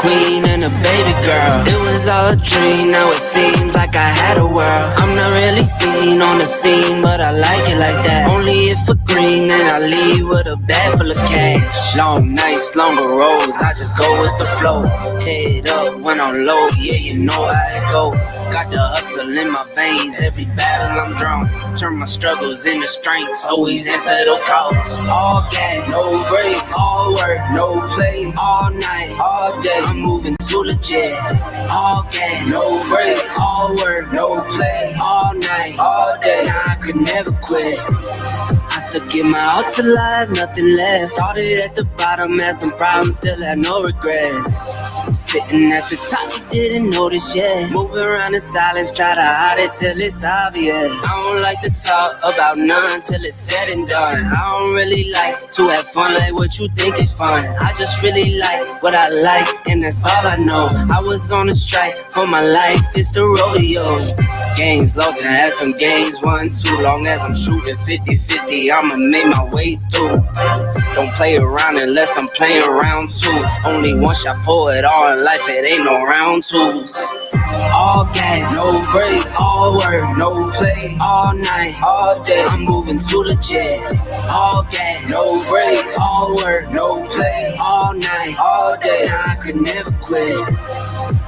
queen and a baby girl. It was all a dream, now it seems like I had a world. I'm not really seen on the scene, but I like it like that. Only if for green, then I leave with a bag full of cash. Long nights, longer roads, I just go with the flow. Head up when I'm low, yeah, you know how it goes. Got the hustle in my veins, every battle I'm drawn. Turn my struggles into strengths, always answer those calls. All gas, no brakes, all work, no play. All night, all day, I'm moving too legit. All gas, no brakes, all work, no play. All night, all day, I could never quit. I still give my all to life, nothing less. Started at the bottom, had some problems, still had no regrets. Sitting at the top, you didn't notice yet. Moving around in silence, try to hide it till it's obvious. I don't like to talk about none till it's said and done. I don't really like to have fun like what you think is fun. I just really like what I like, and that's all I know. I was on a strike for my life, it's the rodeo. Games lost and had some games won too. Long as I'm shooting 50-50, I'ma make my way through. Don't play around unless I'm playing round two. Only one shot for it all in life, it ain't no round twos. All gas, no brakes, all work, no play. All night, all day, I'm moving too legit. All gas, no brakes, all work, no play. All night, all day, I could never quit.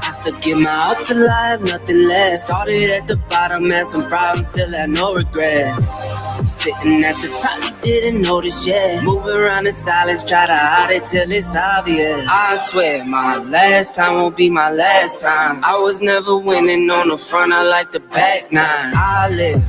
I still give my all to life, nothing less. Started at the bottom, had some problems, still had no regrets. Sitting at the top, you didn't notice yet. Moving around in silence, try to hide it till it's obvious. I swear my last time won't be my last time. I was never winning on the front, I like the back nine. I live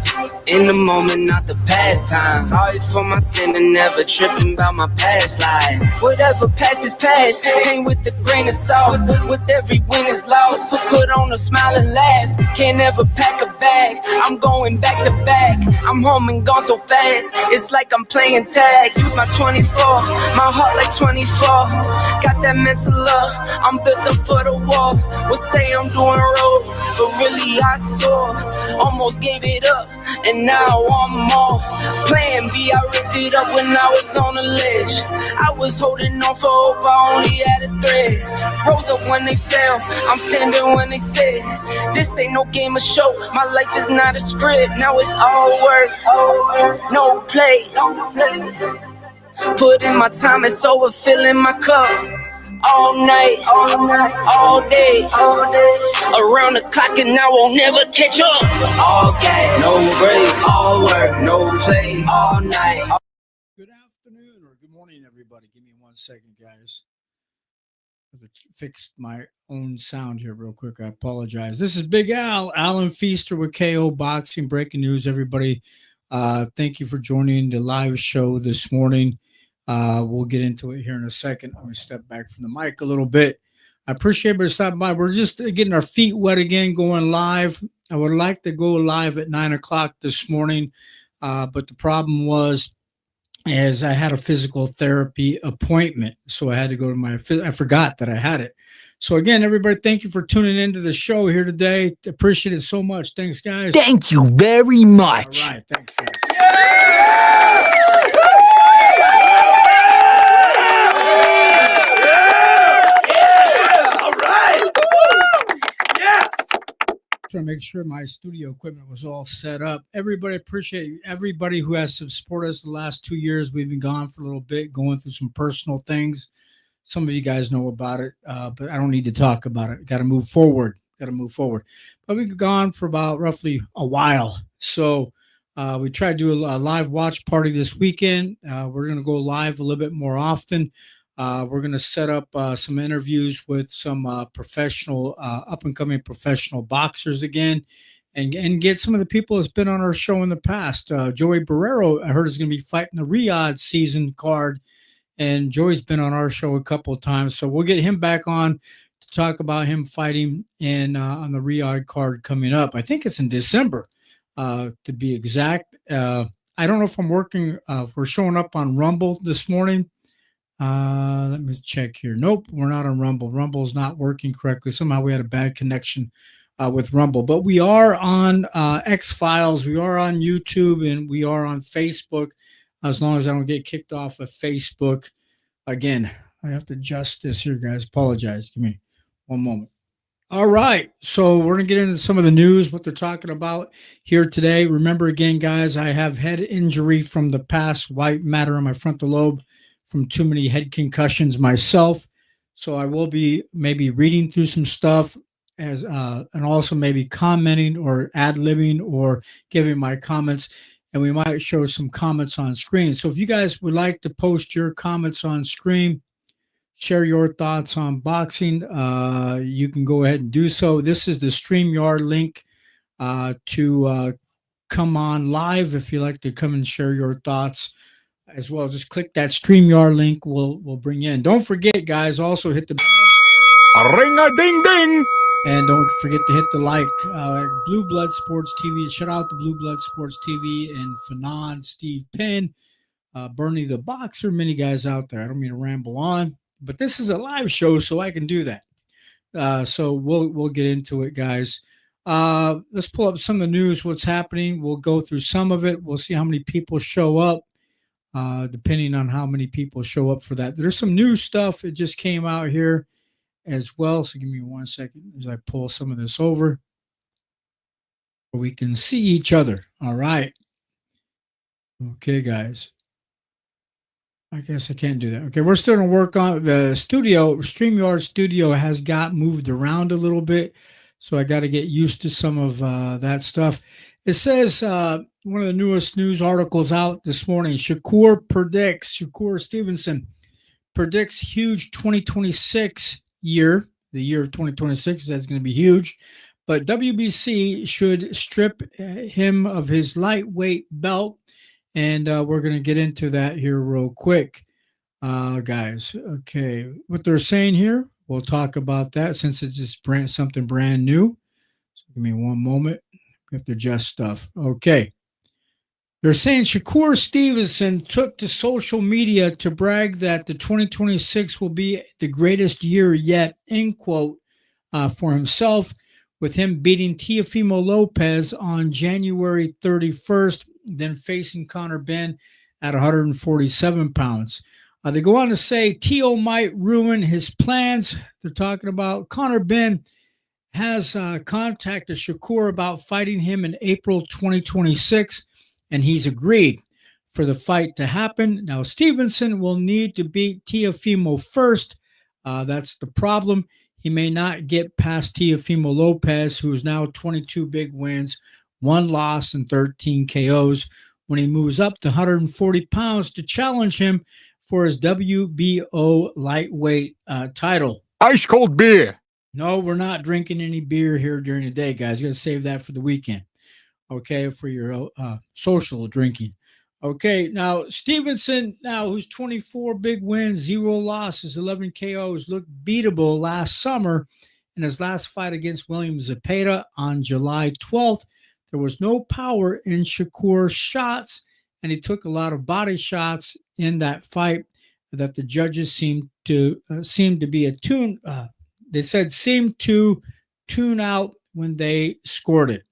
in the moment, not the past time. Sorry for my sin and never tripping about my past life. Whatever passes past, hang with the grain of salt. With every win is lost, put on a smile and laugh. Can't ever pack a bag, I'm going back to back. I'm home and gone so fast, it's like I'm playing tag. Use my 24, my heart like 24. Got that mental love, I'm built up for the war. Would say I'm doing road, but really I saw. Almost gave it up, and now I'm more. Plan B, I ripped it up when I was on the ledge. I was holding on for hope, I only had a thread. Rose up when they fell, I'm standing when they said, this ain't no game of show, my life is not a script. Now it's all work, no play. Put in my time, it's over, filling my cup. All night, all day, around the clock and I won't never catch up. All gas, no brakes, all work, no play, all night. Good afternoon or good morning, everybody. Give me 1 second, guys. I fixed my own sound here real quick. I apologize. This is Big Al, Alan Feaster with KO Boxing. Breaking news, everybody. Thank you for joining the live show this morning. We'll get into it here in a second. I'm going to step back from the mic a little bit. I appreciate everybody stopping by. We're just getting our feet wet again, going live. I would like to go live at 9 o'clock this morning, but the problem was, as I had a physical therapy appointment, so I had to go to I forgot that I had it. So again, everybody, thank you for tuning into the show here today. Appreciate it so much. Thanks, guys. Thank you very much. All right. Thanks, guys. Trying to make sure my studio equipment was all set up. Everybody, appreciate everybody who has supported us the last 2 years. We've been gone for a little bit, going through some personal things. Some of you guys know about it, but I don't need to talk about it. Got to move forward. But we've gone for about roughly a while. So we tried to do a live watch party this weekend. We're going to go live a little bit more often. We're going to set up some interviews with some professional, up-and-coming professional boxers again, and get some of the people that's been on our show in the past. Joey Barrero, I heard, is going to be fighting the Riyadh season card, and Joey's been on our show a couple of times, so we'll get him back on to talk about him fighting on the Riyadh card coming up. I think it's in December, to be exact. I don't know if I'm working. We're showing up on Rumble this morning. Let me check here. Nope, we're not on Rumble. Rumble's not working correctly. Somehow we had a bad connection with Rumble. But we are on X-Files. We are on YouTube, and we are on Facebook, as long as I don't get kicked off of Facebook. Again, I have to adjust this here, guys. Apologize. Give me One moment. All right. So we're going to get into some of the news, what they're talking about here today. Remember, again, guys, I have head injury from the past, white matter on my frontal lobe from too many head concussions myself. So I will be maybe reading through some stuff as and also maybe commenting or ad-libbing or giving my comments. And we might show some comments on screen. So if you guys would like to post your comments on screen, share your thoughts on boxing, you can go ahead and do so. This is the StreamYard link to come on live if you like to come and share your thoughts as well. Just click that StreamYard link. We'll bring you in. Don't forget, guys, also hit the bell. A ring a ding ding. And don't forget to hit the like. Blue Blood Sports TV. Shout out to Blue Blood Sports TV and Fanon, Steve Penn, Bernie the Boxer, many guys out there. I don't mean to ramble on, but this is a live show, so I can do that. So we'll get into it, guys. Let's pull up some of the news, what's happening. We'll go through some of it. We'll see how many people show up, depending on how many people show up for that. There's some new stuff. It just came out here as well. So give me 1 second as I pull some of this over so we can see each other. All right. Okay, guys. I guess I can't do that. Okay, we're still going to work on the studio. StreamYard studio has got moved around a little bit, so I got to get used to some of that stuff. It says one of the newest news articles out this morning, Shakur Stevenson predicts huge 2026 year. The year of 2026 that's going to be huge, but WBC should strip him of his lightweight belt. And we're going to get into that here real quick, guys. Okay, what they're saying here, we'll talk about that since it's just something brand new. So give me one moment. We have to adjust stuff. Okay. They're saying Shakur Stevenson took to social media to brag that the 2026 will be the greatest year yet, end quote, for himself, with him beating Teofimo Lopez on January 31st, then facing Conor Benn at 147 pounds. They go on to say Teo might ruin his plans. They're talking about Conor Benn has contacted Shakur about fighting him in April 2026, and he's agreed for the fight to happen. Now, Stevenson will need to beat Teofimo first. That's the problem. He may not get past Teofimo Lopez, who's now 22 big wins, 1 loss, and 13 KOs, when he moves up to 140 pounds to challenge him for his WBO lightweight title. Ice cold beer. No, we're not drinking any beer here during the day, guys. You got to save that for the weekend, okay, for your social drinking. Okay, now Stevenson, who's 24 big wins, 0 losses, 11 KOs, looked beatable last summer in his last fight against William Zepeda on July 12th. There was no power in Shakur's shots, and he took a lot of body shots in that fight that the judges seemed to be attuned. They said seemed to tune out when they scored it.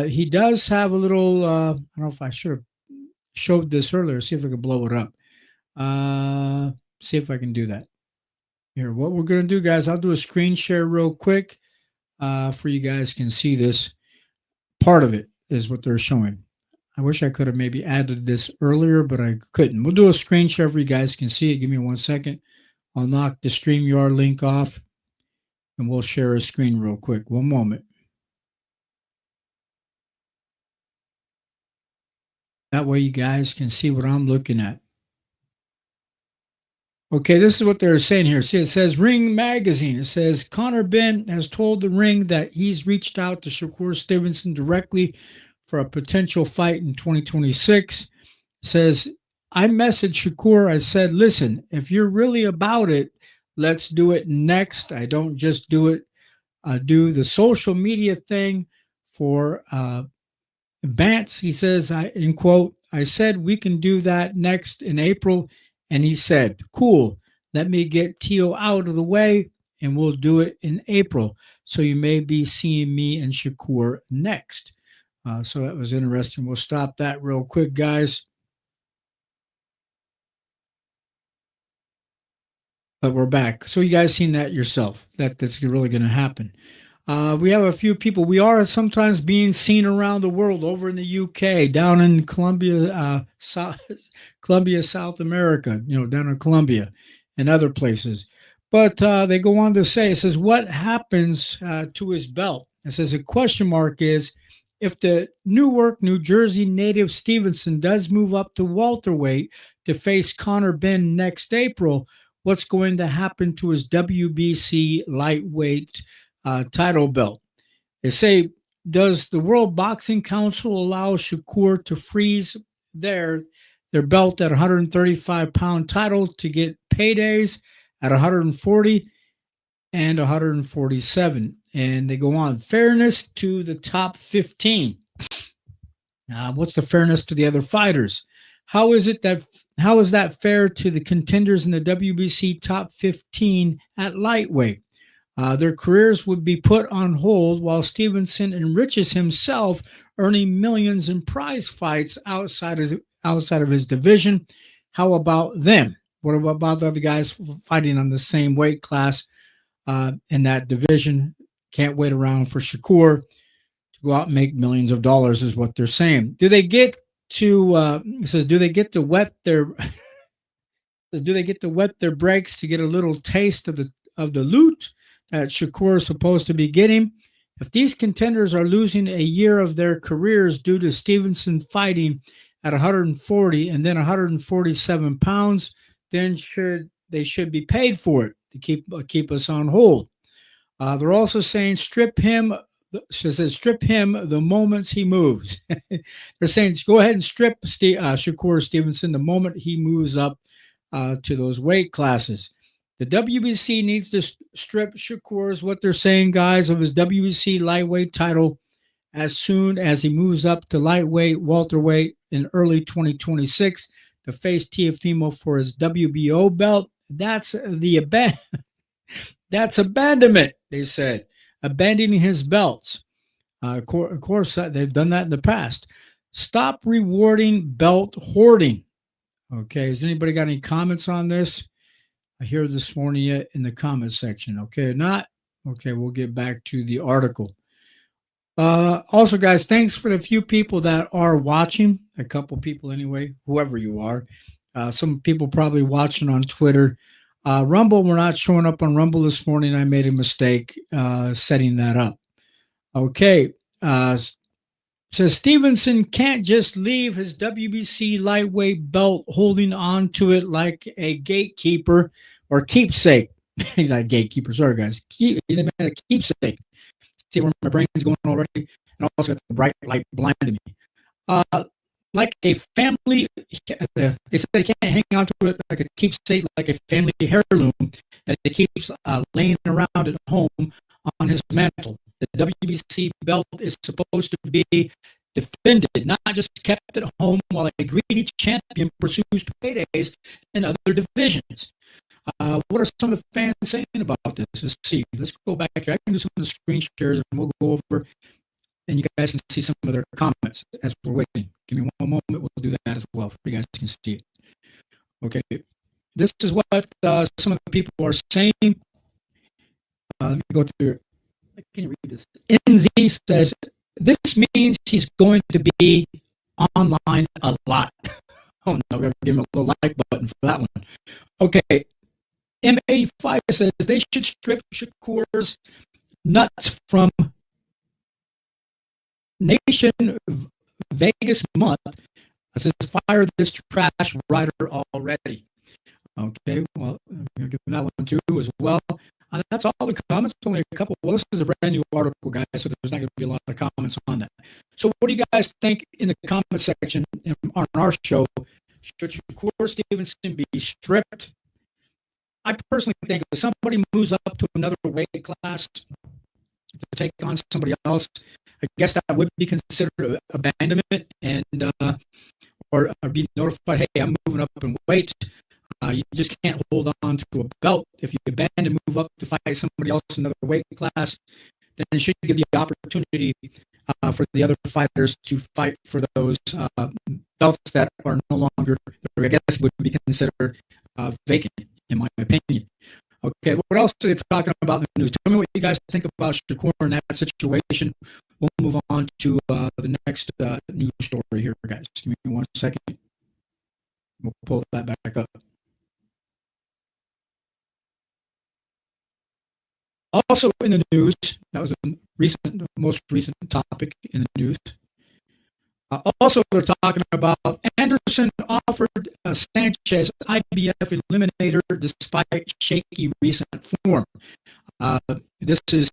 He does have a little. I don't know if I should have showed this earlier. See if I can blow it up. See if I can do that. Here, what we're going to do, guys, I'll do a screen share real quick for you guys can see this. Part of it is what they're showing. I wish I could have maybe added this earlier, but I couldn't. We'll do a screen share for you guys can see it. Give me 1 second. I'll knock the StreamYard link off, and we'll share a screen real quick. One moment. That way you guys can see what I'm looking at. Okay, this is what they're saying here. See, it says Ring Magazine. It says Conor Benn has told the Ring that he's reached out to Shakur Stevenson directly for a potential fight in 2026. It says, I messaged Shakur. I said, listen, if you're really about it, let's do it next. I don't just do the social media thing for Vance. He says, in quote, I said we can do that next in April. And he said, cool, let me get Teo out of the way and we'll do it in April. So you may be seeing me and Shakur next. So that was interesting. We'll stop that real quick, guys. but we're back. So you guys seen that yourself, that's really going to happen. We have a few people. We are sometimes being seen around the world, over in the UK, down in Colombia, Colombia, South America, down in Colombia and other places. But they go on to say, it says, what happens to his belt? It says a question mark is, if the Newark, New Jersey native Stevenson does move up to welterweight to face Conor Benn next April, what's going to happen to his WBC lightweight title belt? They say, does the World Boxing Council allow Shakur to freeze their belt at 135-pound title to get paydays at 140 and 147? And they go on, fairness to the top 15. What's the fairness to the other fighters? How is that fair to the contenders in the WBC top 15 at lightweight? Their careers would be put on hold while Stevenson enriches himself, earning millions in prize fights outside of his division. How about them? What about the other guys fighting on the same weight class in that division? Can't wait around for Shakur to go out and make millions of dollars, is what they're saying. Do they get to? It says, do they get to wet their? Do they get to wet their brakes to get a little taste of the loot that Shakur is supposed to be getting? If these contenders are losing a year of their careers due to Stevenson fighting at 140 and then 147 pounds, then they should be paid for it to keep us on hold. They're also saying strip him. She says strip him the moment he moves. They're saying go ahead and strip Shakur Stevenson the moment he moves up to those weight classes. The WBC needs to strip Shakur, is what they're saying, guys, of his WBC lightweight title as soon as he moves up to lightweight, welterweight in early 2026 to face Teofimo for his WBO belt. That's abandonment, they said, abandoning his belts. Of course, they've done that in the past. Stop rewarding belt hoarding. Okay, has anybody got any comments on this? I hear this morning yet in the comment section. Okay, not? Okay, we'll get back to the article. Also, guys, thanks for the few people that are watching. A couple people anyway, whoever you are. Some people probably watching on Twitter. Rumble, we're not showing up on Rumble this morning. I made a mistake setting that up. Okay. Says Stevenson can't just leave his WBC lightweight belt holding on to it like a gatekeeper or keepsake. Not gatekeeper, sorry guys. A keepsake. See where my brain's going already? And also got the bright light blinding me. Like a family, they said he can't hang on to it like a keepsake, like a family heirloom that it keeps laying around at home on his mantle. The WBC belt is supposed to be defended, not just kept at home while a greedy champion pursues paydays in other divisions. What are some of the fans saying about this? Let's see. Let's go back here. I can do some of the screen shares and we'll go over and you guys can see some of their comments as we're waiting. Give me one moment. We'll do that as well so you guys can see it. Okay. This is what some of the people are saying. Let me go through. Can you read this? NZ says, this means he's going to be online a lot. Oh, no, we're going to give him a little like button for that one. Okay. M85 says they should strip Shakur's nuts from Nation Vegas month. It says fire this trash writer already. Okay, well, you're giving that one too as well. That's all the comments, only a couple. Well, this is a brand new article, guys, so there's not going to be a lot of comments on that. So what do you guys think in the comment section on our show? Should Shakur Stevenson be stripped? I personally think if somebody moves up to another weight class to take on somebody else, I guess that would be considered abandonment and or be notified, hey, I'm moving up in weight. You just can't hold on to a belt. If you abandon, move up to fight somebody else in another weight class, then it should give the opportunity for the other fighters to fight for those belts that are no longer, I guess, would be considered vacant in my opinion. Okay, what else are they talking about in the news? Tell me what you guys think about Shakur and that situation. We'll move on to the next news story here, guys. Give me 1 second. We'll pull that back up. Also in the news, that was the most recent topic in the news. Also, they're talking about Anderson offered Sanchez IBF eliminator despite shaky recent form. This is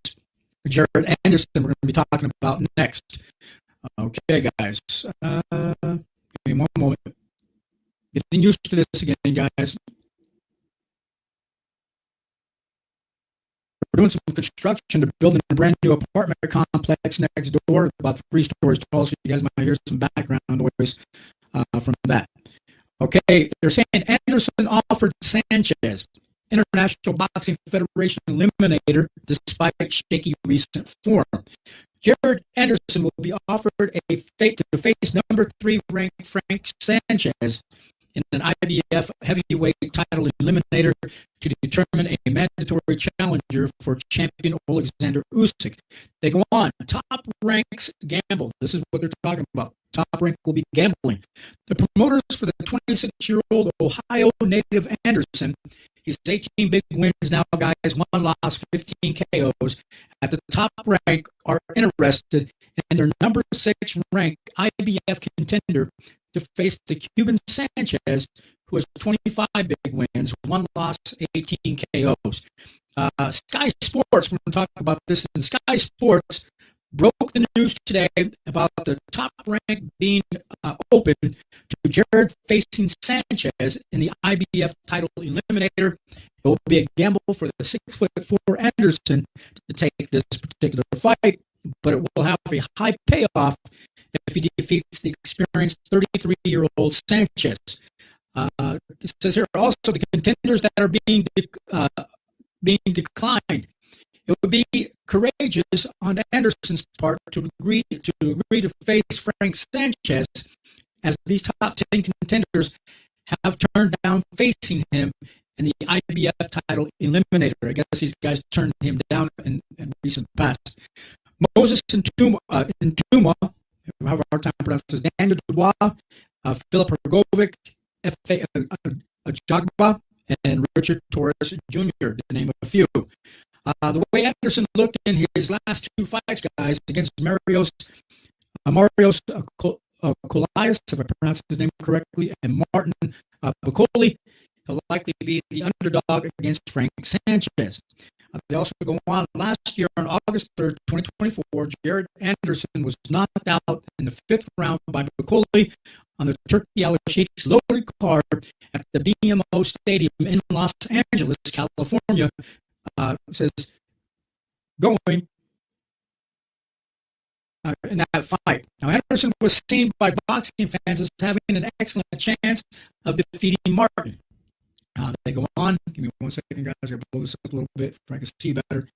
Jared Anderson we're going to be talking about next. Okay, guys. Give me 1 moment. Getting used to this again, guys. We're doing some construction. They're building a brand new apartment complex next door, about 3 stories tall, so you guys might hear some background noise from that. Okay, they're saying Anderson offered Sanchez International Boxing Federation eliminator despite shaky recent form. Jared Anderson will be offered a fate to face number 3 ranked Frank Sanchez in an IBF heavyweight title eliminator to determine a mandatory challenger for champion Alexander Usyk. They go on. Top ranks gamble. This is what they're talking about. Top rank will be gambling. The promoters for the 26-year-old Ohio native Anderson, he's 18 big wins now, guys, 1 loss, 15 KOs. At the top rank are interested in their number 6 ranked IBF contender to face the Cuban Sanchez, who has 25 big wins, 1 loss, 18 KOs. Sky Sports, we're going to talk about this, and Sky Sports broke the news today about the top rank being open to Jared facing Sanchez in the IBF title eliminator. It will be a gamble for the 6'4" Anderson to take this particular fight, but it will have a high payoff if he defeats the experienced 33-year-old Sanchez. It says here also the contenders that are being declined. It would be courageous on Anderson's part to agree to face Frank Sanchez, as these top 10 contenders have turned down facing him in the IBF title eliminator. I guess these guys turned him down in recent past. Moses Ntuma, I have a hard time pronouncing his name, Daniel Dubois, Philip Hrgovic, F.A. Ajagba, and Richard Torres Jr., to name a few. The way Anderson looked in his last 2 fights, guys, against Marios Colias, if I pronounce his name correctly, and Martin Bacoli, he'll likely be the underdog against Frank Sanchez. They also go on. Last year, on August 3rd, 2024, Jared Anderson was knocked out in the 5th round by Bacoli on the Turkey Al Sheikh's loaded card at the BMO Stadium in Los Angeles, California. Says going in that fight. Now, Anderson was seen by boxing fans as having an excellent chance of defeating Martin. They go on. Give me 1 second, guys. I gotta blow this up a little bit so I can see better.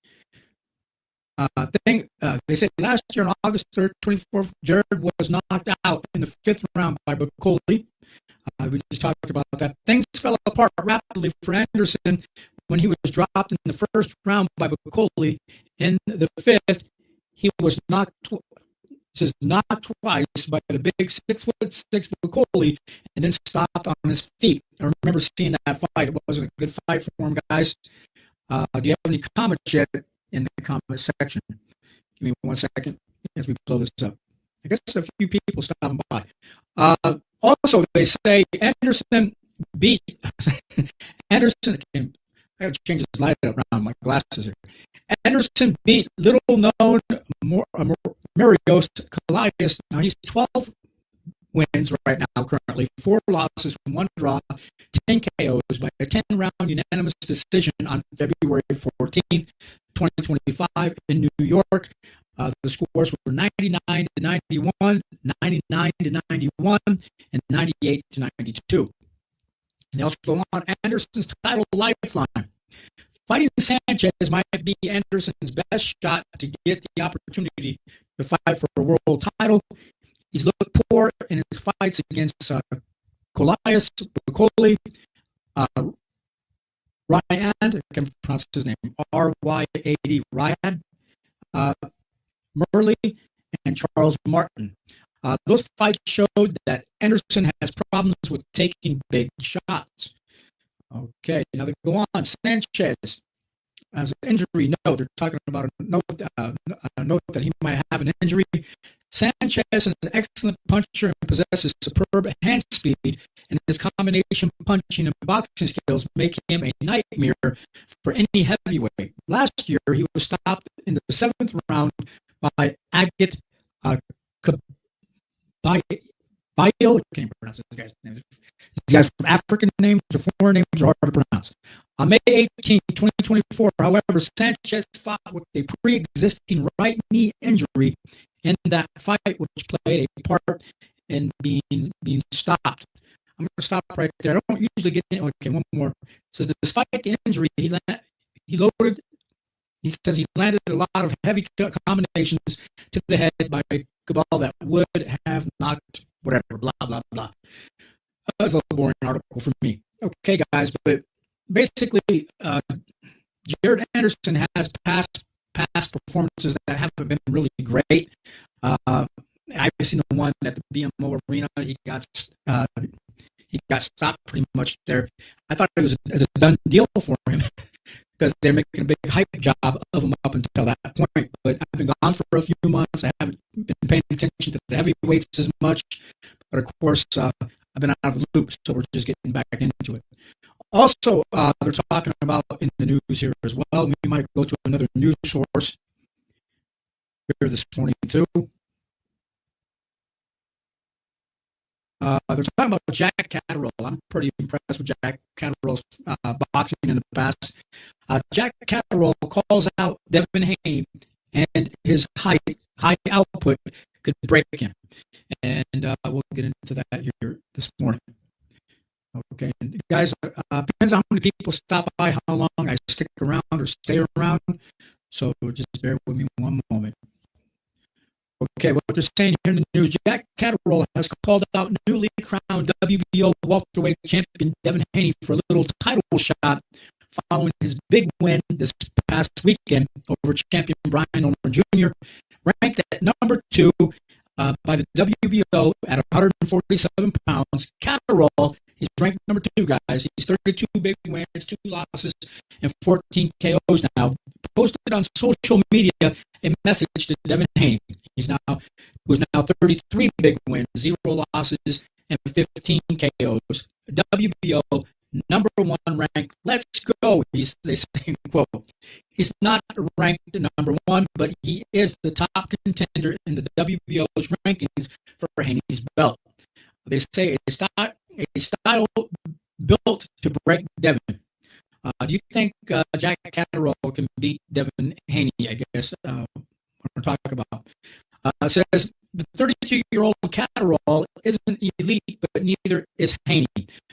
They said last year on August 3rd, 24th, Jared was knocked out in the 5th round by Bacoli. We just talked about that. Things fell apart rapidly for Anderson when he was dropped in the 1st round by Bacoli. In the 5th, he was knocked twice by the big 6'6" Bacoli and then stopped on his feet. I remember seeing that fight. It wasn't a good fight for him, guys. Do you have any comments yet in the comment section? Give me 1 second as we blow this up. I guess a few people stopping by. Also, they say Anderson beat Anderson. I got to change this light around my glasses here. Anderson beat little-known Marios Colias. Now he's 12 wins right now currently, 4 losses, 1 draw, 10 KOs by a 10-round unanimous decision on February 14th, 2025 in New York. The scores were 99-91, 99-91, and 98-92. And they also go on Anderson's title lifeline. Fighting Sanchez might be Anderson's best shot to get the opportunity to fight for a world title. He's looked poor in his fights against Colias, Bacoli, Ryan, I can pronounce his name, R-Y-A-D, Ryan, Murley, and Charles Martin. Those fights showed that Anderson has problems with taking big shots. Okay, now they go on. Sanchez has an injury. No, they're talking about a note that he might have an injury. Sanchez is an excellent puncher and possesses superb hand speed, and his combination punching and boxing skills make him a nightmare for any heavyweight. Last year, he was stopped in the 7th round by Agit Bayo. I can't even pronounce this guy's name. These guys from African names or foreign names are hard to pronounce. On May 18, 2024, however, Sanchez fought with a pre-existing right knee injury in that fight, which played a part in being stopped. I'm going to stop right there. I don't usually get in. Okay, one more. It says, despite the injury, he says he landed a lot of heavy combinations to the head by Cabal that would have knocked whatever, blah, blah, blah. That was a little boring article for me. Okay, guys, but basically, Jared Anderson has past performances that haven't been really great. I've seen the one at the BMO Arena. He got stopped pretty much there. I thought it was a done deal for him because they're making a big hype job of him up until that point. But I've been gone for a few months. I haven't been paying attention to the heavyweights as much. But of course, I've been out of the loop, so we're just getting back into it. Also, they're talking about in the news here as well. We might go to another news source here this morning too. They're talking about Jack Catterall. I'm pretty impressed with Jack Catterall's boxing in the past. Jack Catterall calls out Devin Haney, and his high output could break him. And we'll get into that here this morning. Okay, guys, depends on how many people stop by, how long I stick around or stay around. So just bear with me one moment. Okay, what they're saying here in the news, Jack Catterall has called out newly crowned WBO welterweight champion Devin Haney for a little title shot following his big win this past weekend over champion Brian Ormer Jr., ranked at number 2 by the WBO at 147 pounds. Catterall, he's ranked number 2, guys. He's 32 big wins, 2 losses, and 14 KOs now. Posted on social media a message to Devin Haney. Who's now 33 big wins, 0 losses, and 15 KOs. WBO number 1 ranked. Let's go. They say, quote, he's not ranked number 1, but he is the top contender in the WBO's rankings for Haney's belt. They say a style built to break Devin. Do you think Jack Catterall can beat Devin Haney? I guess what we're talking about. Says the 32-year-old Catterall isn't elite, but neither is Haney.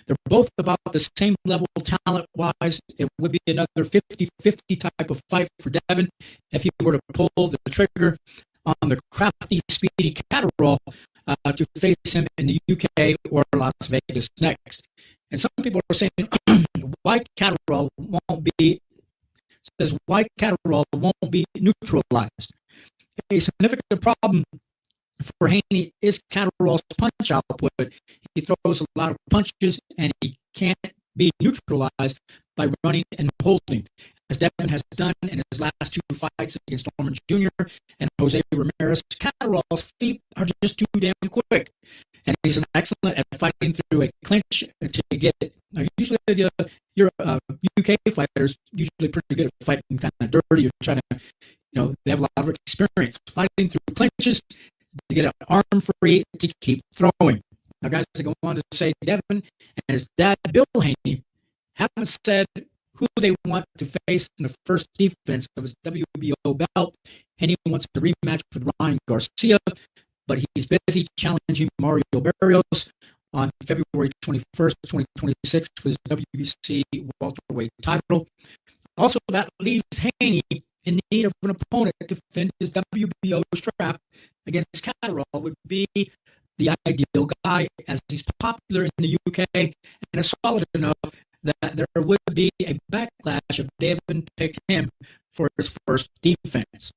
They're both about the same level talent-wise. It would be another 50-50 type of fight for Devin if he were to pull the trigger on the crafty, speedy Catterall to face him in the UK or Las Vegas next. And some people are saying why Catterall won't be neutralized. A significant problem for Haney is Catterall's punch output. He throws a lot of punches and he can't be neutralized by running and holding, as Devin has done in his last 2 fights against Ormer Jr. and Jose Ramirez. Catterall's feet are just too damn quick, and he's excellent at fighting through a clinch to get it. Now, usually your UK fighters usually pretty good at fighting kind of dirty. You're trying to, they have a lot of experience fighting through clinches to get an arm free to keep throwing. Now, guys, they go on to say Devin and his dad, Bill Haney, haven't said who they want to face in the first defense of his WBO belt. Haney wants to rematch with Ryan Garcia, but he's busy challenging Mario Barrios on February 21st, 2026 for his WBC welterweight title. Also, that leaves Haney in need of an opponent to defend his WBO strap against Catterall would be the ideal guy, as he's popular in the UK and is solid enough that there would be a backlash if David picked him for his first defense.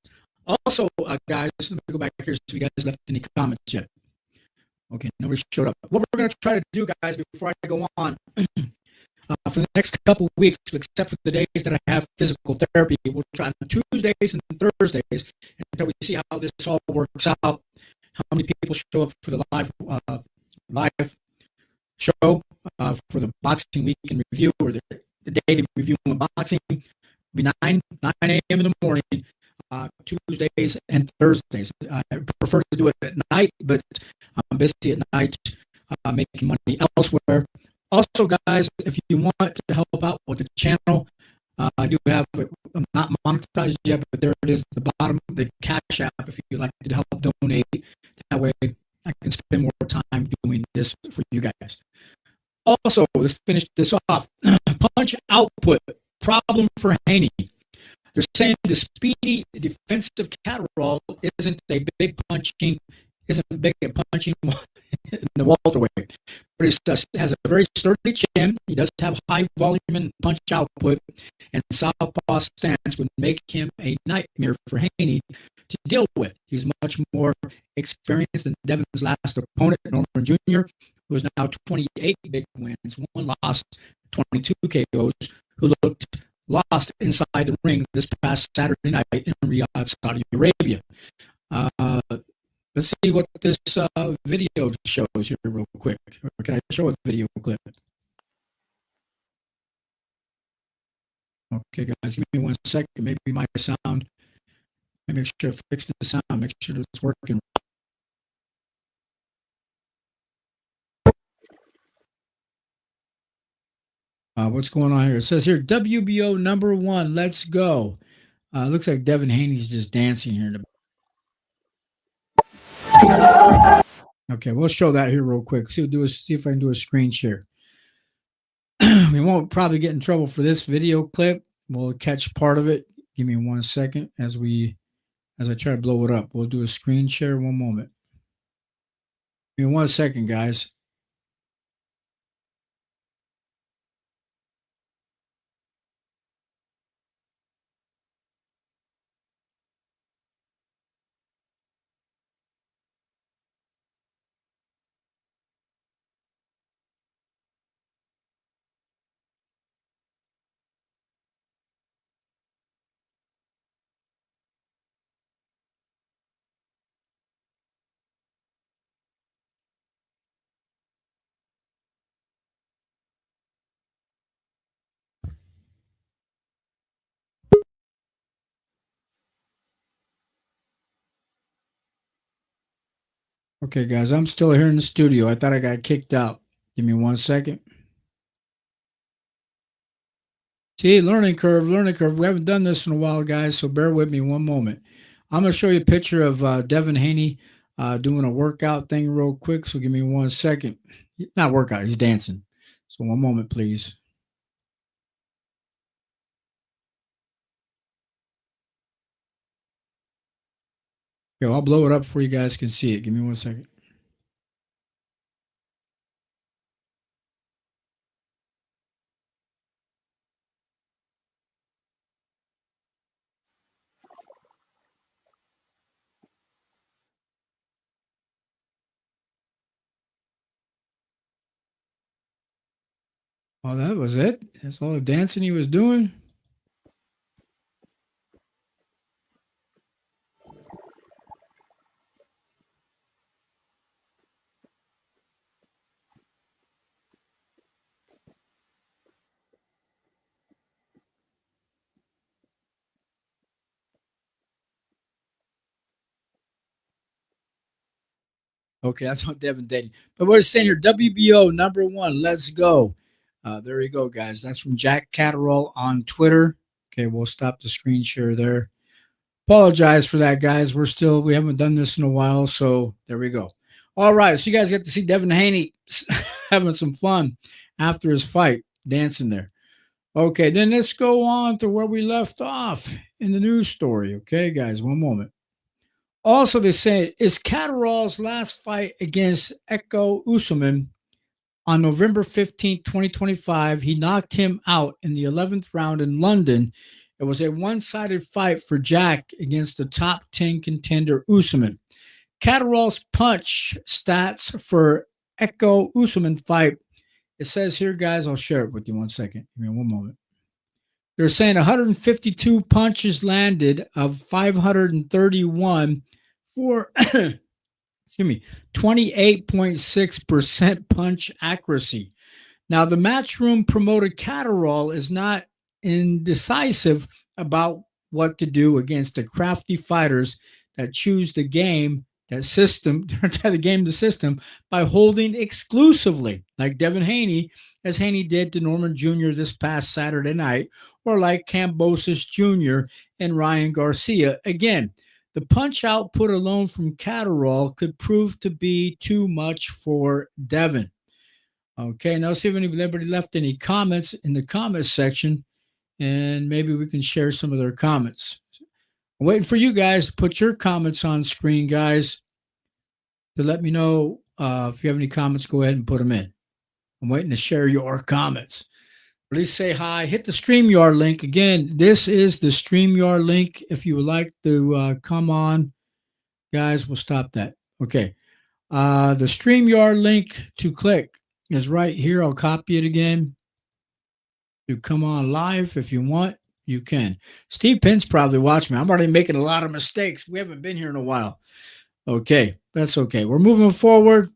Also, guys, let me go back here so you guys left any comments yet. Okay, nobody showed up. What we're going to try to do, guys, before I go on, for the next couple of weeks, except for the days that I have physical therapy, we'll try on Tuesdays and Thursdays until we see how this all works out. How many people show up for the live show for the boxing week in review, or the daily review in boxing? It'll be 9 a.m. in the morning, Tuesdays and Thursdays. I prefer to do it at night, but I'm busy at night making money elsewhere. Also, guys, if you want to help out with the channel, I do have, I'm not monetized yet, but there it is at the bottom, the Cash App, if you'd like to help donate. That way I can spend more time doing this for you guys. Also, let's finish this off. Punch output, problem for Haney. They're saying the speedy defensive Catterall isn't a big punching, isn't big at punching in the welterweight, but he has a very sturdy chin. He does have high volume and punch output, and southpaw stance would make him a nightmare for Haney to deal with. He's much more experienced than Devin's last opponent, Norman Jr., who is now 28 big wins, 1 loss, 22 KOs, who looked lost inside the ring this past Saturday night in Riyadh, Saudi Arabia. Let's see what this video shows here real quick. Or can I show a video clip? Okay, guys, give me 1 second. Maybe my sound. Let me make sure I fix the sound. Make sure it's working. What's going on here? It says here, WBO #1, let's go. Looks like Devin Haney's just dancing here in the Okay, we'll show that here real quick. See if I can do a screen share. We won't probably get in trouble for this video clip. We'll catch part of it. Give me 1 second as I try to blow it up. We'll do a screen share. 1 moment. Give me 1 second, guys. Okay, guys, I'm still here in the studio. I thought I got kicked out. Give me 1 second. See, learning curve. We haven't done this in a while, guys, so bear with me 1 moment. I'm going to show you a picture of Devin Haney doing a workout thing real quick, so give me 1 second. Not workout, he's dancing. So 1 moment, please. Yo, I'll blow it up before you guys can see it. Give me 1 second. Oh, that was it? That's all the dancing he was doing? Okay, that's on Devin dating. But we're saying here, WBO #1, let's go. There you go, guys. That's from Jack Catterall on Twitter. Okay, we'll stop the screen share there. Apologize for that, guys. We haven't done this in a while, so there we go. All right, so you guys get to see Devin Haney having some fun after his fight, dancing there. Okay, then let's go on to where we left off in the news story. Okay, guys, 1 moment. Also, they say, is Catterall's last fight against Eko Usman On November 15th, 2025, he knocked him out in the 11th round in London. It was a one-sided fight for Jack against the top 10 contender Usman. Catterall's punch stats for Echo Usman fight. It says here, guys, I'll share it with you 1 second. Give me 1 moment. They're saying 152 punches landed of 531 for, excuse me, 28.6% punch accuracy. Now, the Matchroom promoter Catterall is not indecisive about what to do against the crafty fighters that choose the game, that system, the system by holding exclusively, like Devin Haney, as Haney did to Norman Jr. this past Saturday night, or like Kambosos Jr. and Ryan Garcia. Again, the punch output alone from Catterall could prove to be too much for Devin. Okay, now let's see if anybody left any comments in the comments section, and maybe we can share some of their comments. I'm waiting for you guys to put your comments on screen, guys, to let me know if you have any comments. Go ahead and put them in. I'm waiting to share your comments. Please say hi. Hit the StreamYard link. Again, this is the StreamYard link. If you would like to come on, guys, we'll stop that. Okay. The StreamYard link to click is right here. I'll copy it again. You come on live if you want. You can. Steve Penn's probably watching me. I'm already making a lot of mistakes. We haven't been here in a while. Okay, that's okay. We're moving forward.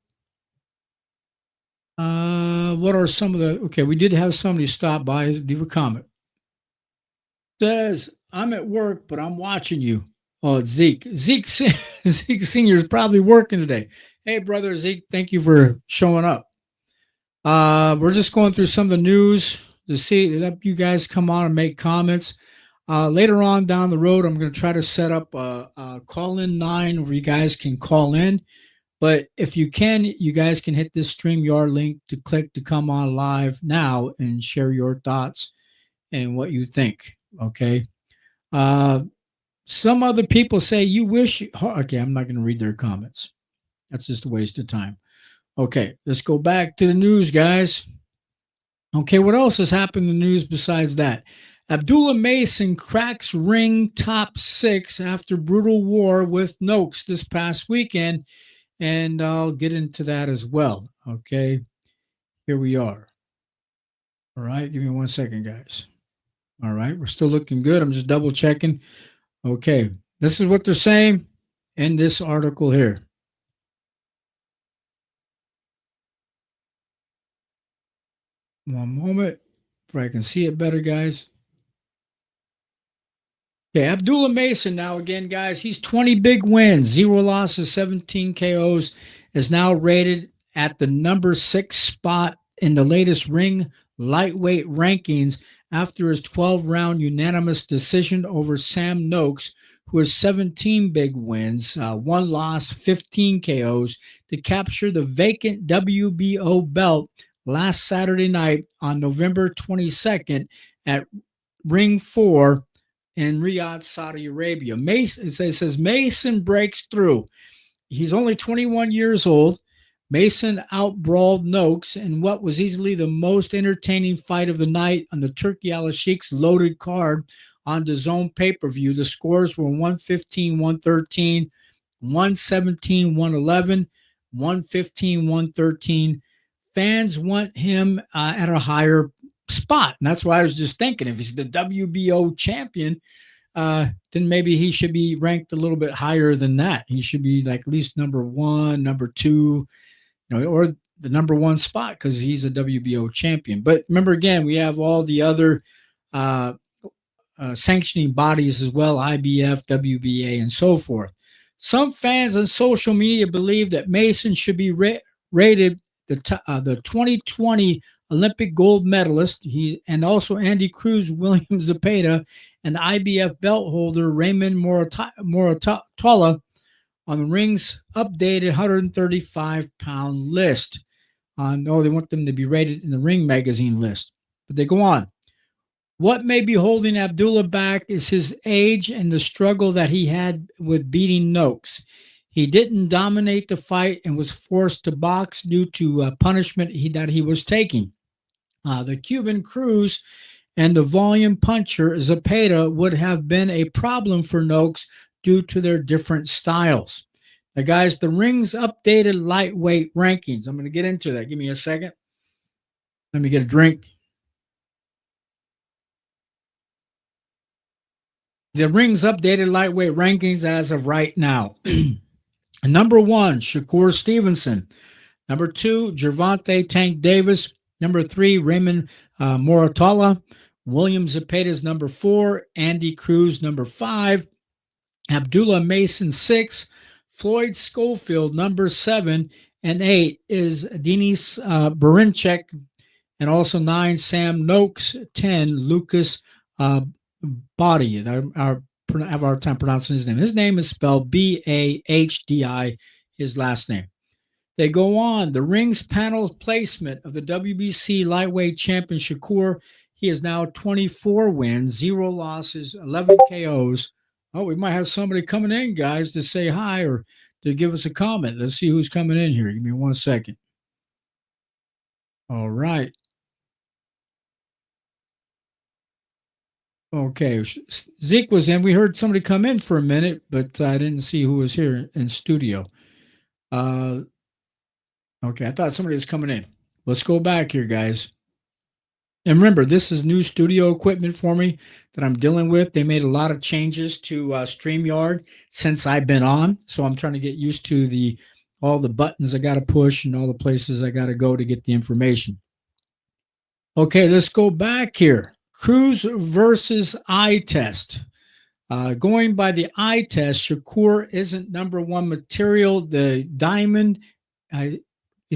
What are some of the... Okay, we did have somebody stop by. Leave a comment. Says, I'm at work, but I'm watching you. Oh, it's Zeke. Zeke Sr. is probably working today. Hey, brother Zeke, thank you for showing up. We're just going through some of the news to see that you guys come on and make comments. Later on down the road, I'm going to try to set up a call-in line where you guys can call in. But if you can, you guys can hit this StreamYard link to click to come on live now and share your thoughts and what you think. Okay. Some other people say you wish. Okay, I'm not going to read their comments. That's just a waste of time. Okay, let's go back to the news, guys. Okay, what else has happened in the news besides that? Abdullah Mason cracks ring top 6 after brutal war with Noakes this past weekend, and I'll get into that as well. Okay, here we are. All right, give me 1 second, guys. All right, we're still looking good. I'm just double checking. Okay, this is what they're saying in this article here. One moment, if I can see it better, guys. Okay, Abdullah Mason now again, guys. He's 20 big wins, 0 losses, 17 KOs, is now rated at the number 6 spot in the latest ring lightweight rankings after his 12-round unanimous decision over Sam Noakes, who has 17 big wins, 1 loss, 15 KOs, to capture the vacant WBO belt last Saturday night on November 22nd at Ring 4 in Riyadh, Saudi Arabia. Mason, it says Mason breaks through. He's only 21 years old. Mason outbrawled Noakes in what was easily the most entertaining fight of the night on the Turki Al-Sheikh's loaded card on the Zone pay-per-view. The scores were 115-113, 117-111, 115-113. Fans want him at a higher spot. And that's why I was just thinking, if he's the WBO champion, then maybe he should be ranked a little bit higher than that. He should be like at least number 1, number 2, or the number 1 spot because he's a WBO champion. But remember, again, we have all the other sanctioning bodies as well, IBF, WBA, and so forth. Some fans on social media believe that Mason should be rated the 2020 Olympic gold medalist, and also Andy Cruz, William Zepeda, and IBF belt holder Raymond Moratola on the ring's updated 135-pound list. They want them to be rated in the Ring magazine list. But they go on. What may be holding Abdullah back is his age and the struggle that he had with beating Noakes. He didn't dominate the fight and was forced to box due to punishment that he was taking. The Cuban Cruz and the volume puncher Zepeda would have been a problem for Noakes due to their different styles. Now, guys, the ring's updated lightweight rankings. I'm going to get into that. Give me a second. Let me get a drink. The ring's updated lightweight rankings as of right now. Number 1, Shakur Stevenson. Number 2, Gervonta Tank Davis. Number 3, Raymond Moratala. William Zepeda's number 4. Andy Cruz, number 5. Abdullah Mason, 6. Floyd Schofield, number 7. And 8 is Denis Berinchek. And also 9, Sam Noakes. 10, Lucas Body. I have a hard time pronouncing his name. His name is spelled Bahdi, his last name. They go on. The ring's panel placement of the WBC lightweight champion Shakur. He is now 24 wins, 0 losses, 11 KOs. Oh, we might have somebody coming in, guys, to say hi or to give us a comment. Let's see who's coming in here. Give me 1 second. All right. Okay, Zeke was in. We heard somebody come in for a minute, but I didn't see who was here in studio. Okay, I thought somebody was coming in. Let's go back here, guys. And remember, this is new studio equipment for me that I'm dealing with. They made a lot of changes to StreamYard since I've been on, so I'm trying to get used to all the buttons I got to push and all the places I got to go to get the information. Okay, let's go back here. Cruz versus eye test. Going by the eye test, Shakur isn't number 1 material. The diamond, it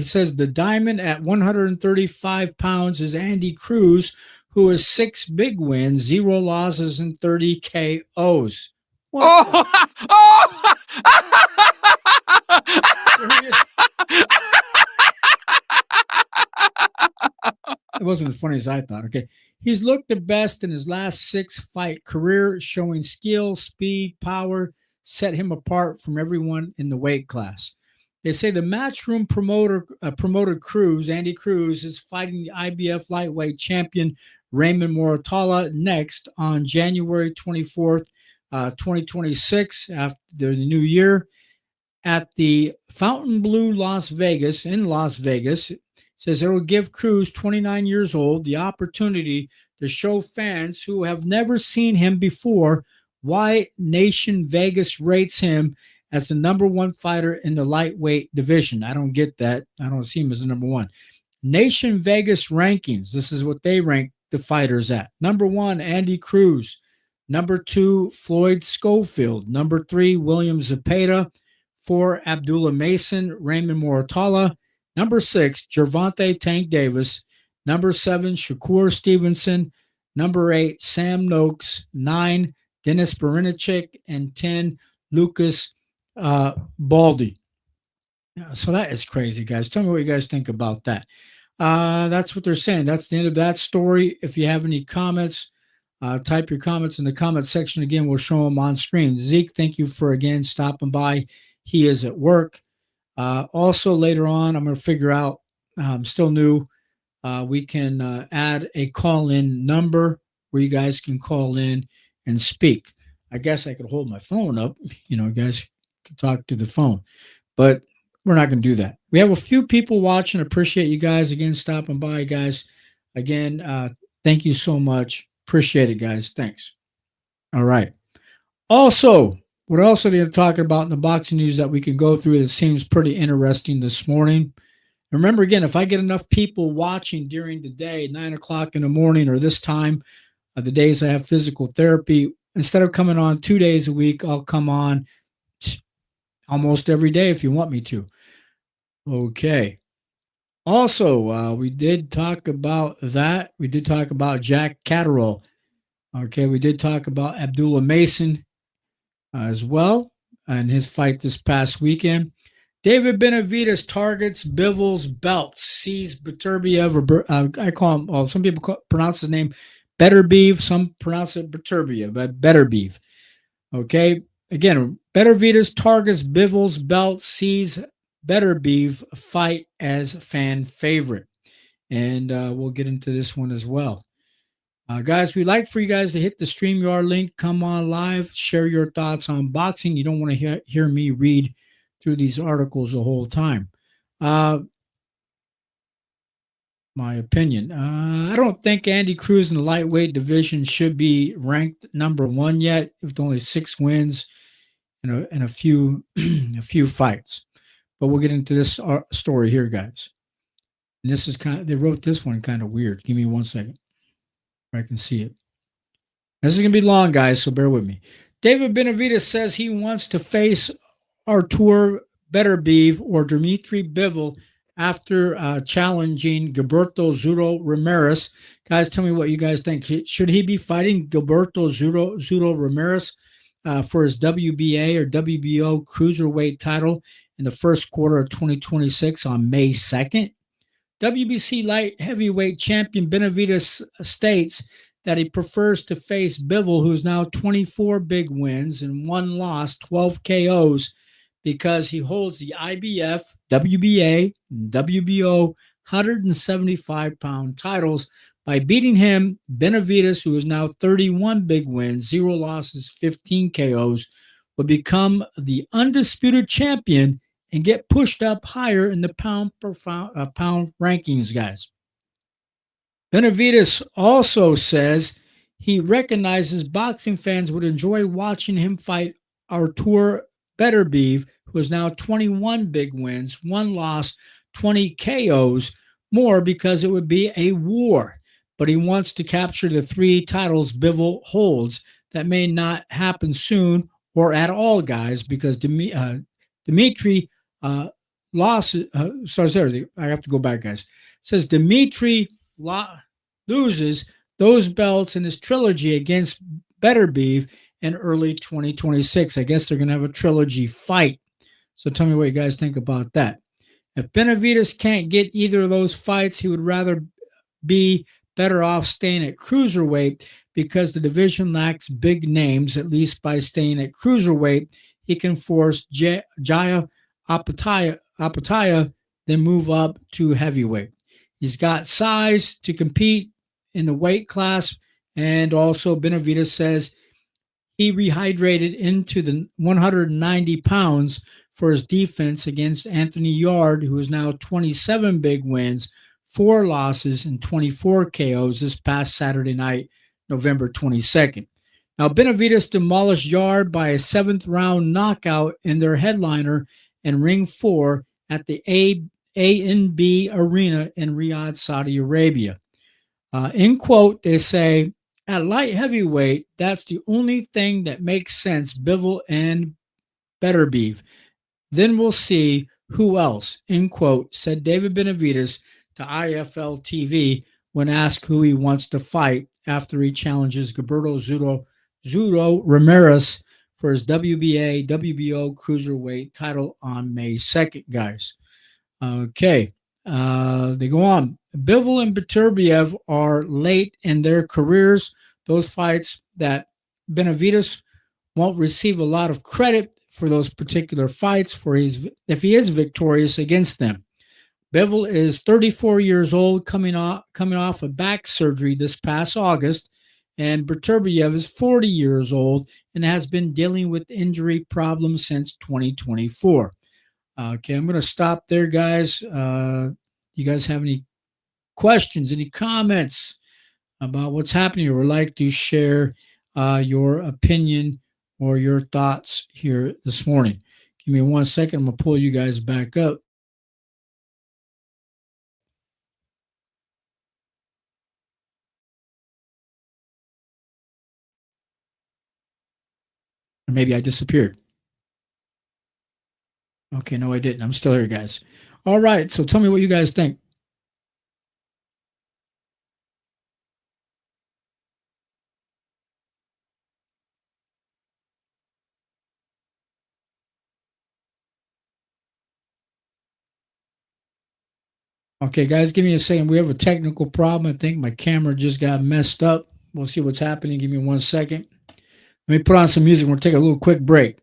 says the diamond at 135 pounds is Andy Cruz, who has 6 big wins, 0 losses, and 30 KOs. What? It wasn't as funny as I thought. Okay. He's looked the best in his last 6-fight career, showing skill, speed, power, set him apart from everyone in the weight class. They say the matchroom promoter Cruz, Andy Cruz, is fighting the IBF lightweight champion Raymond Moratala next on January 24th, 2026, after the new year, at the Fontainebleau, Las Vegas. Says it will give Cruz, 29 years old, the opportunity to show fans who have never seen him before why Nation Vegas rates him as the number 1 fighter in the lightweight division. I don't get that. I don't see him as the number 1. Nation Vegas rankings. This is what they rank the fighters at. Number 1, Andy Cruz. Number 2, Floyd Schofield. Number 3, William Zepeda. 4, Abdullah Mason, Raymond Moratala. Number 6, Gervonta Tank Davis. Number 7, Shakur Stevenson. Number 8, Sam Noakes. 9, Denis Berinchek. And 10, Lucas Baldy. So that is crazy, guys. Tell me what you guys think about that. That's what they're saying. That's the end of that story. If you have any comments, type your comments in the comment section. Again, we'll show them on screen. Zeke, thank you for, again, stopping by. He is at work. Also, later on, I'm going to figure out, I'm still new, we can add a call-in number where you guys can call in and speak. I guess I could hold my phone up. You guys can talk to the phone. But we're not going to do that. We have a few people watching. Appreciate you guys, again, stopping by, guys. Again, thank you so much. Appreciate it, guys. Thanks. All right. Also, what else are they talking about in the boxing news that we can go through that seems pretty interesting this morning? Remember, again, if I get enough people watching during the day, 9 o'clock in the morning or this time, the days I have physical therapy, instead of coming on 2 days a week, I'll come on almost every day if you want me to. Okay. Also, we did talk about that. We did talk about Jack Catterall. Okay, we did talk about Abdullah Mason as well and his fight this past weekend. David Benavidez targets Bivol's belts, sees Beterbiev, I call him, some people pronounce his name Beterbiev, some pronounce it Beterbiev, but Beterbiev. Okay, again, Benavidez targets Bivol's belt, sees Beterbiev fight as fan favorite. And we'll get into this one as well. Guys, we'd like for you guys to hit the StreamYard link, come on live, share your thoughts on boxing. You don't want to hear me read through these articles the whole time. My opinion. I don't think Andy Cruz in the lightweight division should be ranked number one yet, with only 6 wins and a few a few fights. But we'll get into this story here, guys. And this is they wrote this one kind of weird. Give me 1 second. I can see it. This is going to be long, guys, so bear with me. David Benavidez says he wants to face Artur Beterbiev or Dmitry Bivol after challenging Gilberto Zuro Ramirez. Guys, tell me what you guys think. Should he be fighting Gilberto Zuro Ramirez for his WBA or WBO cruiserweight title in the first quarter of 2026 on May 2nd? WBC light heavyweight champion Benavidez states that he prefers to face Bivol, who's now 24 big wins and 1 loss, 12 KOs, because he holds the IBF, WBA, and WBO 175-pound titles by beating him. Benavidez, who is now 31 big wins, 0 losses, 15 KOs, will become the undisputed champion and get pushed up higher in the pound rankings, guys. Benavidez also says he recognizes boxing fans would enjoy watching him fight Artur Beterbiev, who is now 21 big wins, 1 loss, 20 KOs, more because it would be a war. But he wants to capture the 3 titles Bivol holds. That may not happen soon or at all, guys, because Dmitry lost. Sorry, I have to go back, guys. It says Dmitry loses those belts in his trilogy against Beterbiev in early 2026. I guess they're going to have a trilogy fight. So tell me what you guys think about that. If Benavidez can't get either of those fights, he would rather be better off staying at cruiserweight because the division lacks big names. At least by staying at cruiserweight, he can force Jaya Apataya, then move up to heavyweight. He's got size to compete in the weight class, and also Benavidez says he rehydrated into the 190 pounds for his defense against Anthony Yard, who is now 27 big wins, 4 losses, and 24 KOs this past Saturday night, November 22nd. Now, Benavidez demolished Yard by a 7th round knockout in their headliner and Ring 4 at the ANB Arena in Riyadh, Saudi Arabia. In quote, they say, at light heavyweight, that's the only thing that makes sense, Bivol and Beterbiev. Then we'll see who else, in quote, said David Benavidez to IFL TV when asked who he wants to fight after he challenges Gilberto Zuro Ramirez for his WBA, WBO cruiserweight title on May 2nd, guys. Okay, they go on. Bivol and Beterbiev are late in their careers. Those fights that Benavidez won't receive a lot of credit for those particular fights if he is victorious against them. Bivol is 34 years old, coming off a back surgery this past August, and Beterbiev is 40 years old and has been dealing with injury problems since 2024. Okay, I'm going to stop there, guys. You guys have any questions, any comments about what's happening, or would like to share your opinion or your thoughts here this morning? Give me 1 second. I'm going to pull you guys back up. Or maybe I disappeared. Okay, no, I didn't. I'm still here, guys. All right, so tell me what you guys think. Okay, guys, give me a second. We have a technical problem. I think my camera just got messed up. We'll see what's happening. Give me 1 second. Let me put on some music. We'll take a little quick break.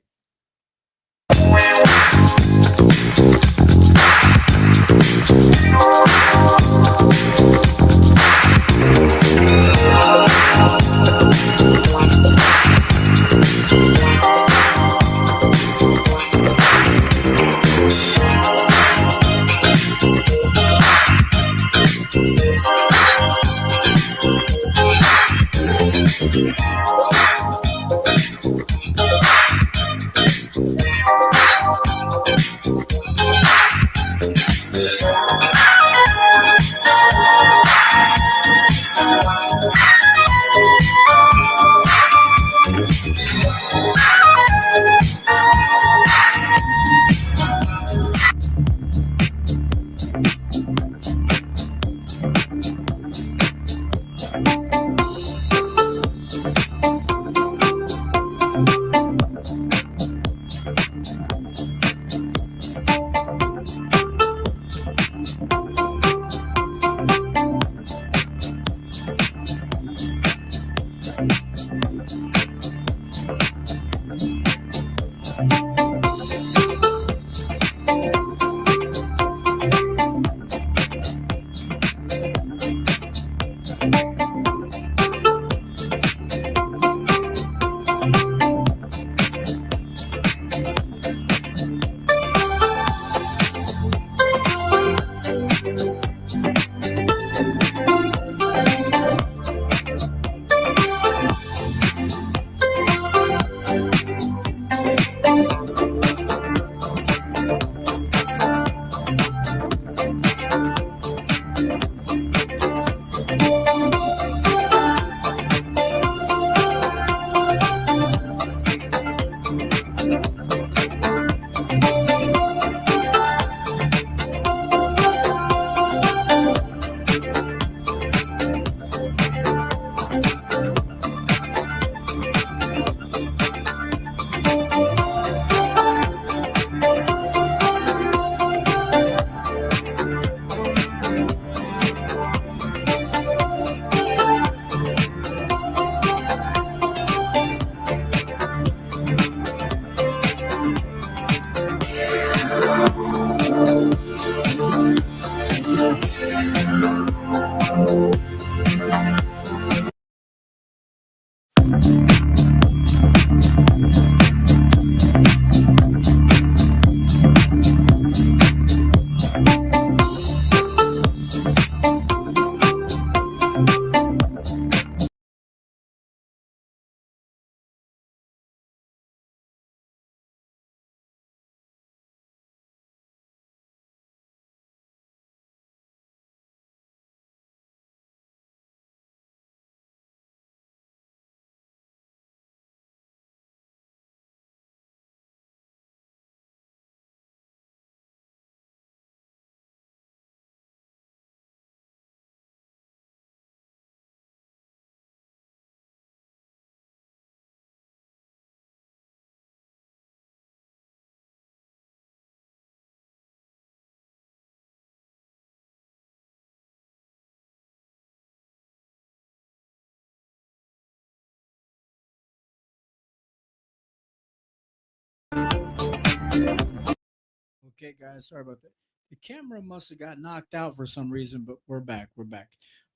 Okay, guys, sorry about that. The camera must have got knocked out for some reason, but we're back. We're back.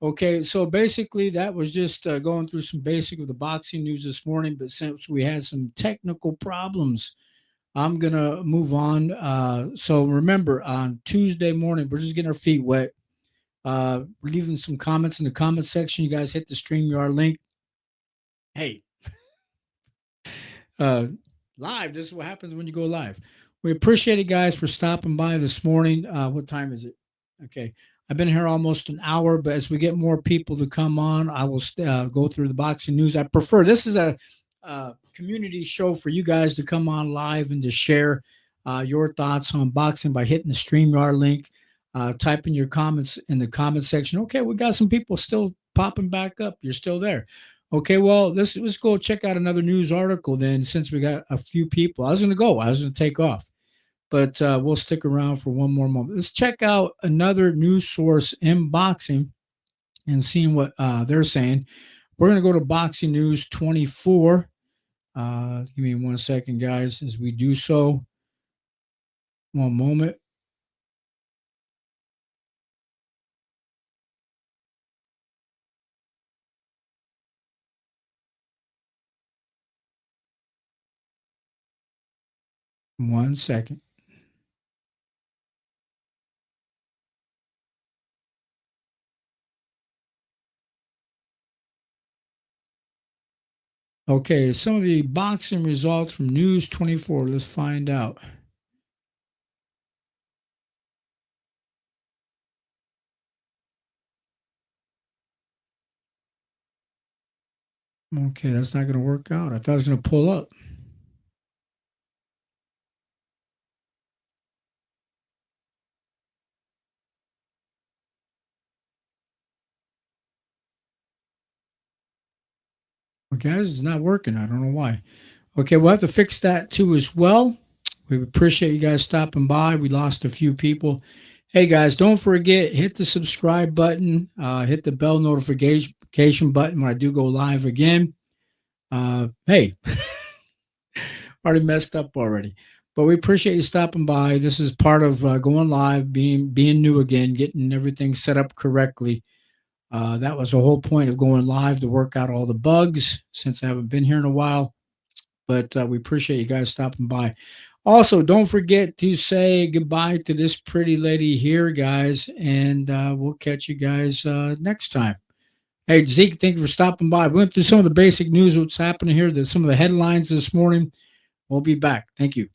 Okay, so basically, that was just going through some basic of the boxing news this morning. But since we had some technical problems, I'm gonna move on. So remember, on Tuesday morning, we're just getting our feet wet. Leaving some comments in the comment section. You guys hit the StreamYard link. Hey, uh, live. This is what happens when you go live. We appreciate it, guys, for stopping by this morning. What time is it? Okay. I've been here almost an hour, but as we get more people to come on, I will go through the boxing news. I prefer this is a community show for you guys to come on live and to share your thoughts on boxing by hitting the StreamYard link, typing your comments in the comment section. Okay, we got some people still popping back up. You're still there. Okay, well, let's go check out another news article then, since we got a few people. I was going to take off, but we'll stick around for one more moment. Let's check out another news source in boxing and seeing what they're saying. We're going to go to Boxing News 24. Give me 1 second, guys, as we do so. One moment. 1 second. Okay, some of the boxing results from News 24. Let's find out. Okay, that's not going to work out. I thought it was going to pull up. Well, guys, it's not working. I don't know why. Okay, we'll have to fix that too as well. We appreciate you guys stopping by. We lost a few people. Hey guys, don't forget, hit the subscribe button, hit the bell notification button when I do go live again. Hey, already messed up already. But we appreciate you stopping by. This is part of going live, being new again, getting everything set up correctly. That was the whole point of going live, to work out all the bugs, since I haven't been here in a while. But we appreciate you guys stopping by. Also, don't forget to say goodbye to this pretty lady here, guys, and we'll catch you guys next time. Hey, Zeke, thank you for stopping by. We went through some of the basic news, what's happening here, some of the headlines this morning. We'll be back. Thank you.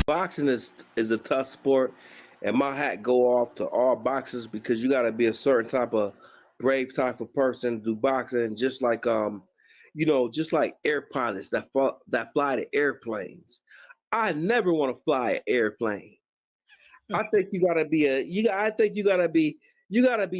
Boxing is a tough sport, and my hat go off to all boxers, because you got to be a certain type of brave type of person to do boxing. Just like just like air pilots that fly the airplanes. I never want to fly an airplane. I think you gotta be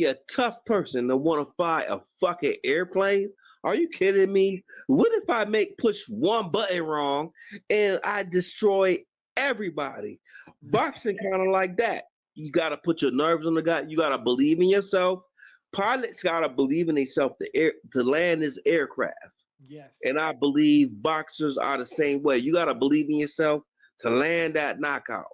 a tough person to want to fly a fucking airplane. Are you kidding me? What if I push one button wrong and I destroy everybody? Boxing kind of like that. You gotta put your nerves on the guy. You gotta believe in yourself. Pilots gotta believe in themselves to land this aircraft. Yes. And I believe boxers are the same way. You gotta believe in yourself to land that knockout.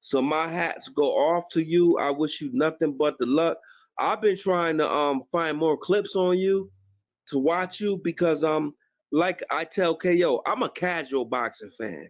So my hats go off to you. I wish you nothing but the luck. I've been trying to find more clips on you to watch you, because like I tell KO, I'm a casual boxing fan.